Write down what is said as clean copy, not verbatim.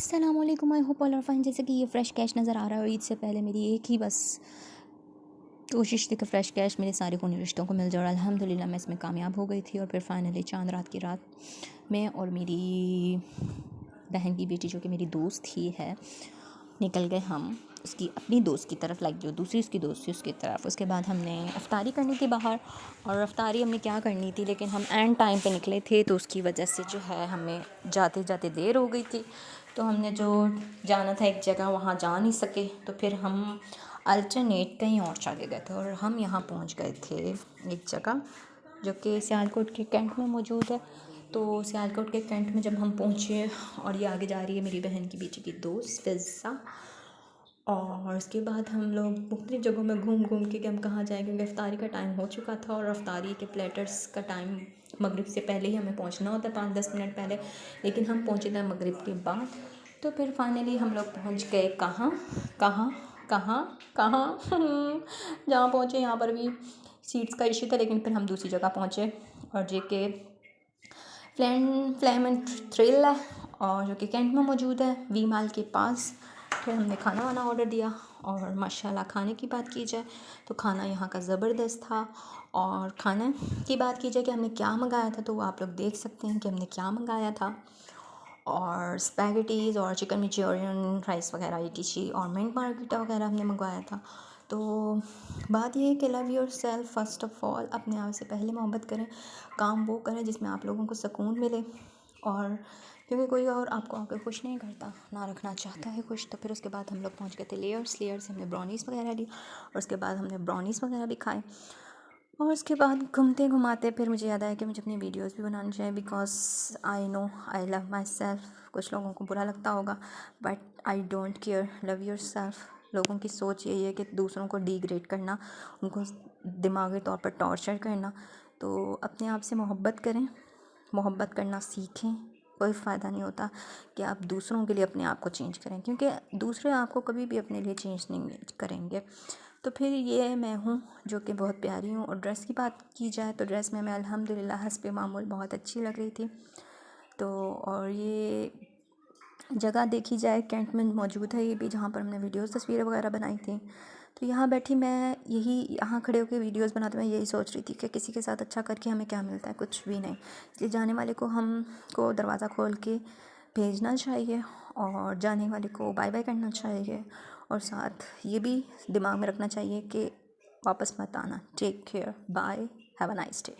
अस्सलामुअलैकुम, I hope all are fine. जैसे कि ये फ़्रेश कैश नज़र आ रहा है और ईद से पहले मेरी एक ही बस कोशिश थी कि फ़्रेश कैश मेरे सारे खूनी रिश्तों को मिल जाए और अल्हम्दुलिल्लाह मैं इसमें कामयाब हो गई थी। और फिर फाइनली चांद रात की रात में और मेरी बहन की बेटी जो कि मेरी दोस्त ही है, निकल गए हम उसकी अपनी दोस्त की तरफ, लाइक जो दूसरी उसकी दोस्त थी उसकी तरफ। उसके बाद हमने अफ्तारी करनी थी बाहर, और अफ्तारी हमने क्या करनी थी, लेकिन हम एंड टाइम पे निकले थे तो उसकी वजह से जो है हमें जाते जाते देर हो गई थी। तो हमने जो जाना था एक जगह, वहाँ जा नहीं सके, तो फिर हम अल्टरनेट कहीं और चले गए थे और हम यहाँ पहुँच गए थे एक जगह जो कि सियालकोट के कैंट में मौजूद है। तो सियालकोट के कैंट में जब हम पहुँचे, और ये आगे जा रही है मेरी बहन की बेटी की दोस्त फ़िज़ा, और उसके बाद हम लोग मुख्तलिफ़ जगहों में घूम घूम के कि हम कहाँ जाएँ, क्योंकि अफ्तारी का टाइम हो चुका था और अफ्तारी के प्लेटर्स का टाइम मगरिब से पहले ही हमें पहुंचना होता है, 5-10 मिनट पहले, लेकिन हम पहुंचे थे मगरिब के बाद। तो फिर फाइनली हम लोग पहुंच गए कहाँ कहाँ कहाँ कहाँ जहाँ पहुँचे यहाँ पर भी सीट्स का इशू था, लेकिन फिर हम दूसरी जगह पहुँचे और जेके फ्लैम एंड थ्रिल है, और जो कि कैंट में मौजूद है वी माल के पास। फिर हमने खाना वाना ऑर्डर दिया, और माशाल्लाह खाने की बात की जाए तो खाना यहाँ का ज़बरदस्त था। और खाने की बात की जाए कि हमने क्या मंगाया था, तो वो आप लोग देख सकते हैं कि हमने क्या मंगाया था। और स्पैगेटीज़ और चिकन मंचूरियन, राइस वगैरह, इटिची और मिंट मार्गरिटा वगैरह हमने मंगवाया था। तो बात ये है कि love your self first of all, अपने आप से पहले मोहब्बत करें, काम वो करें जिसमें आप लोगों को सुकून मिले। और क्योंकि कोई और आपको आकर खुश नहीं करता, ना रखना चाहता है खुश। तो फिर उसके बाद हम लोग पहुंच गए थे लेयर्स से हमने ब्राउनीज़ वगैरह ली, और उसके बाद हमने ब्राउनीज़ वगैरह भी खाए। और उसके बाद घूमते घुमाते फिर मुझे याद आया कि मुझे अपनी वीडियोस भी बनानी चाहिए, because I know I love my self. कुछ लोगों को बुरा लगता होगा, but I don't care, love your self. लोगों की सोच यही है कि दूसरों को डिग्रेड करना, उनको दिमागी तौर पर टॉर्चर करना। तो अपने आप से मोहब्बत करें, मोहब्बत करना सीखें। कोई फ़ायदा नहीं होता कि आप दूसरों के लिए अपने आप को चेंज करें, क्योंकि दूसरे आपको कभी भी अपने लिए चेंज नहीं करेंगे। तो फिर ये मैं हूँ जो कि बहुत प्यारी हूँ। और ड्रेस की बात की जाए तो ड्रेस में मैं अल्हम्दुलिल्लाह हस्बे मामूल बहुत अच्छी लग रही थी। तो और ये जगह देखी जाए कैंट में मौजूद है ये भी, जहाँ पर हमने वीडियोस तस्वीरें वगैरह बनाई थी। तो यहाँ बैठी मैं यहाँ खड़े होकर वीडियोस बनाते मैं यही सोच रही थी कि किसी के साथ अच्छा करके हमें क्या मिलता है, कुछ भी नहीं। इसलिए जाने वाले को हमको दरवाज़ा खोल के भेजना चाहिए, और जाने वाले को बाय बाय करना चाहिए, और साथ ये भी दिमाग में रखना चाहिए कि वापस मत आना। Take care, bye, have a nice day.